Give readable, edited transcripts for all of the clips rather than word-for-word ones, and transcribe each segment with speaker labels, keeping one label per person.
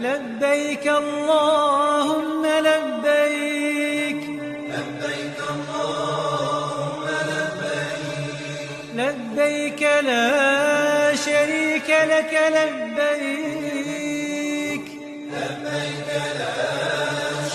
Speaker 1: لبيك اللهم لبيك
Speaker 2: لبيك اللهم لبيك
Speaker 1: لبيك لا شريك لك لبيك
Speaker 2: لبيك لا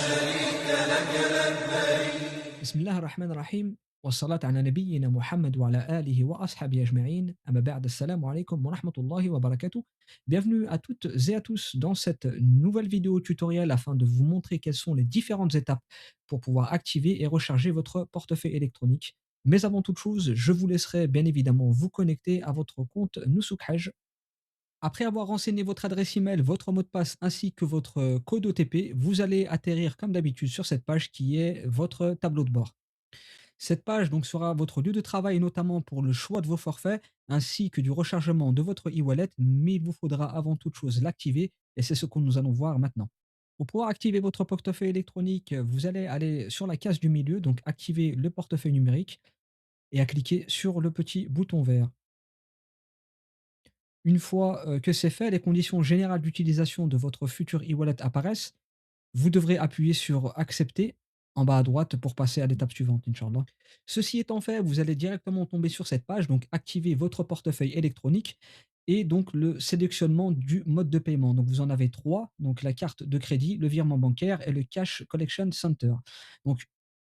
Speaker 2: شريك لك لبيك.
Speaker 3: بسم الله الرحمن الرحيم والصلاة على نبينا Muhammad wa ala alihi wa ashabihi ajma'in. Amma ba'd, assalamu alaikum wa rahmatullahi wa barakatuh. Bienvenue à toutes et à tous dans cette nouvelle vidéo tutoriel afin de vous montrer quelles sont les différentes étapes pour pouvoir activer et recharger votre portefeuille électronique. Mais avant toute chose, je vous laisserai bien évidemment vous connecter à votre compte Nusuk Hajj. Après avoir renseigné votre adresse email, votre mot de passe ainsi que votre code OTP, vous allez atterrir comme d'habitude sur cette page qui est votre tableau de bord. Cette page donc sera votre lieu de travail, notamment pour le choix de vos forfaits, ainsi que du rechargement de votre e-wallet, mais il vous faudra avant toute chose l'activer, et c'est ce que nous allons voir maintenant. Pour pouvoir activer votre portefeuille électronique, vous allez aller sur la case du milieu, donc activer le portefeuille numérique, et à cliquer sur le petit bouton vert. Une fois que c'est fait, les conditions générales d'utilisation de votre futur e-wallet apparaissent. Vous devrez appuyer sur accepter en bas à droite pour passer à l'étape suivante, Inch'Allah. Ceci étant fait, vous allez directement tomber sur cette page, donc activer votre portefeuille électronique et donc le sélectionnement du mode de paiement. Donc vous en avez trois, donc la carte de crédit, le virement bancaire et le Cash Collection Center. Donc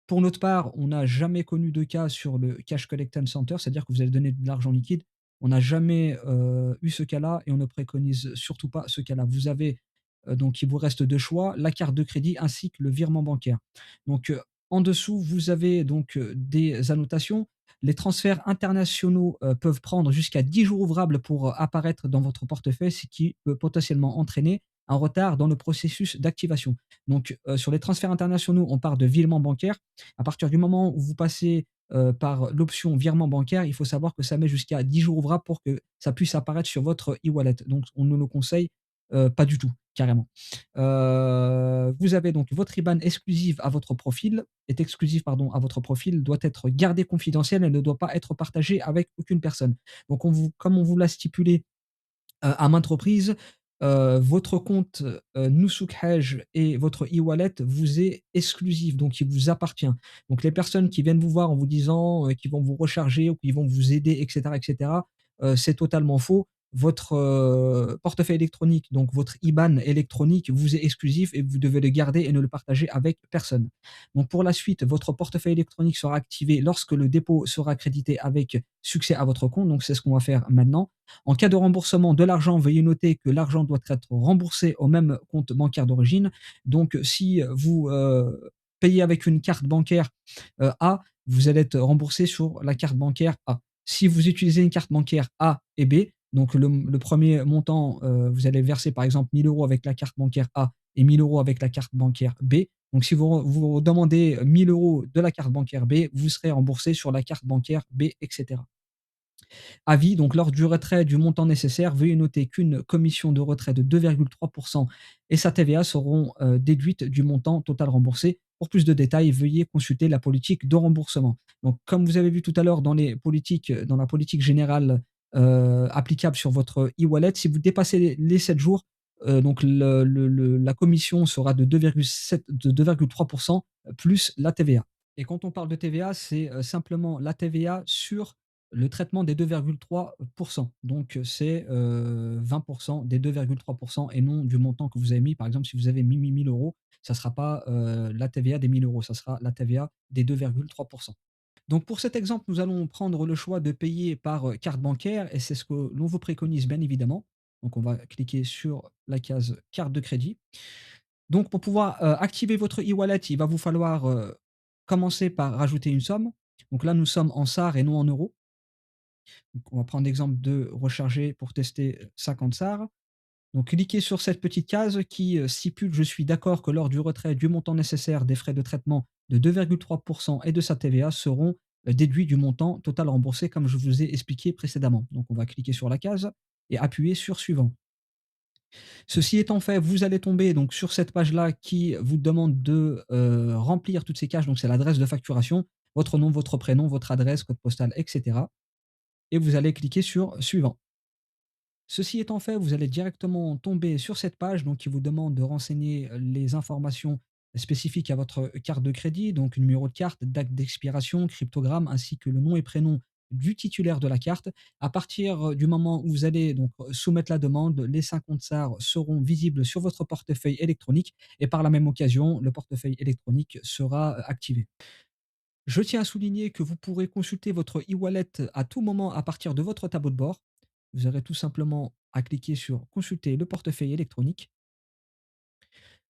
Speaker 3: pour notre part, on n'a jamais connu de cas sur le Cash Collection Center, c'est-à-dire que vous allez donner de l'argent liquide. On n'a jamais eu ce cas-là et on ne préconise surtout pas ce cas-là. Vous avez donc il vous reste 2 choix, la carte de crédit ainsi que le virement bancaire. Donc, en dessous, vous avez donc, des annotations. Les transferts internationaux, peuvent prendre jusqu'à 10 jours ouvrables pour, apparaître dans votre portefeuille, ce qui peut potentiellement entraîner un retard dans le processus d'activation. Donc, sur les transferts internationaux, on part de virement bancaire. À partir du moment où vous passez, par l'option virement bancaire, il faut savoir que ça met jusqu'à 10 jours ouvrables pour que ça puisse apparaître sur votre e-wallet. Donc on ne le conseille, pas du tout, carrément. Vous avez donc votre IBAN exclusive à votre profil est exclusive pardon, à votre profil, doit être gardée confidentielle et ne doit pas être partagée avec aucune personne. Donc comme on vous l'a stipulé, à maintes reprises, votre compte, Nusuk Hajj et votre e-wallet vous est exclusif, donc il vous appartient. Donc les personnes qui viennent vous voir en vous disant, qu'ils vont vous recharger ou qu'ils vont vous aider et cetera, c'est totalement faux. Votre, portefeuille électronique, donc votre IBAN électronique vous est exclusif et vous devez le garder et ne le partager avec personne. Donc pour la suite, votre portefeuille électronique sera activé lorsque le dépôt sera crédité avec succès à votre compte, donc c'est ce qu'on va faire maintenant. En cas de remboursement de l'argent, veuillez noter que l'argent doit être remboursé au même compte bancaire d'origine. Donc, si vous payez avec une carte bancaire A, vous allez être remboursé sur la carte bancaire A. Si vous utilisez une carte bancaire A et B, donc le premier montant, vous allez verser par exemple 1000 euros avec la carte bancaire A et 1000 euros avec la carte bancaire B. Donc, si vous demandez 1000 euros de la carte bancaire B, vous serez remboursé sur la carte bancaire B, etc. Avis, donc lors du retrait du montant nécessaire, veuillez noter qu'une commission de retrait de 2,3% et sa TVA seront déduites du montant total remboursé. Pour plus de détails, veuillez consulter la politique de remboursement. Donc, comme vous avez vu tout à l'heure dans la politique générale applicable sur votre e-wallet, si vous dépassez les 7 jours, donc la commission sera de 2,3% plus la TVA. Et quand on parle de TVA, c'est simplement la TVA sur le traitement des 2,3%. Donc, c'est 20% des 2,3% et non du montant que vous avez mis. Par exemple, si vous avez mis 1000 euros, ça ne sera pas la TVA des 1000 euros, ça sera la TVA des 2,3%. Donc, pour cet exemple, nous allons prendre le choix de payer par carte bancaire et c'est ce que l'on vous préconise bien évidemment. Donc, on va cliquer sur la case carte de crédit. Donc, pour pouvoir activer votre e-wallet, il va vous falloir commencer par rajouter une somme. Donc là, nous sommes en SAR et non en euros. Donc, on va prendre l'exemple de recharger pour tester 50 SAR. Donc, cliquez sur cette petite case qui stipule je suis d'accord que lors du retrait du montant nécessaire des frais de traitement de 2,3% et de sa TVA seront déduits du montant total remboursé comme je vous ai expliqué précédemment. Donc, on va cliquer sur la case et appuyer sur suivant. Ceci étant fait, vous allez tomber donc sur cette page-là qui vous demande de remplir toutes ces cases. Donc, c'est l'adresse de facturation, votre nom, votre prénom, votre adresse, code postal, etc. Et vous allez cliquer sur suivant. Ceci étant fait, vous allez directement tomber sur cette page donc qui vous demande de renseigner les informations spécifiques à votre carte de crédit, donc numéro de carte, date d'expiration, cryptogramme, ainsi que le nom et prénom du titulaire de la carte. À partir du moment où vous allez donc soumettre la demande, les 50 SAR seront visibles sur votre portefeuille électronique et par la même occasion, le portefeuille électronique sera activé. Je tiens à souligner que vous pourrez consulter votre e-wallet à tout moment à partir de votre tableau de bord. Vous aurez tout simplement à cliquer sur consulter le portefeuille électronique.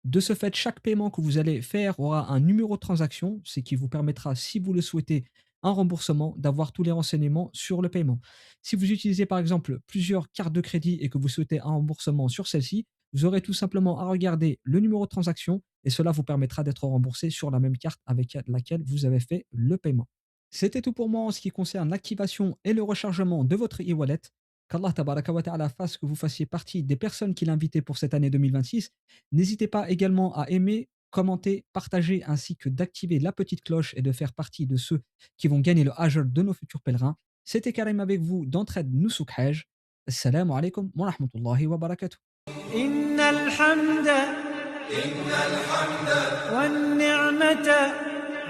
Speaker 3: De ce fait, chaque paiement que vous allez faire aura un numéro de transaction, ce qui vous permettra, si vous le souhaitez, un remboursement, d'avoir tous les renseignements sur le paiement. Si vous utilisez par exemple plusieurs cartes de crédit et que vous souhaitez un remboursement sur celle-ci, vous aurez tout simplement à regarder le numéro de transaction et cela vous permettra d'être remboursé sur la même carte avec laquelle vous avez fait le paiement. C'était tout pour moi en ce qui concerne l'activation et le rechargement de votre e-wallet. Qu'Allah tabaraka wa ta'ala fasse que vous fassiez partie des personnes qu'il a invitées pour cette année 2026. N'hésitez pas également à aimer, commenter, partager ainsi que d'activer la petite cloche et de faire partie de ceux qui vont gagner le Hajr de nos futurs pèlerins. C'était Karim avec vous d'Entraide Nusuk Hajj. Assalamu alaikum wa rahmatullahi wa barakatuh.
Speaker 1: إن الحمد
Speaker 2: إن الحمد
Speaker 1: والنعمة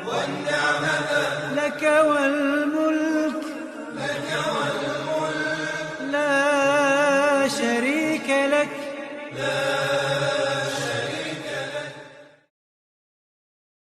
Speaker 2: والنعمة
Speaker 1: لك والملك
Speaker 2: لك والملك
Speaker 1: لا شريك لك
Speaker 2: لا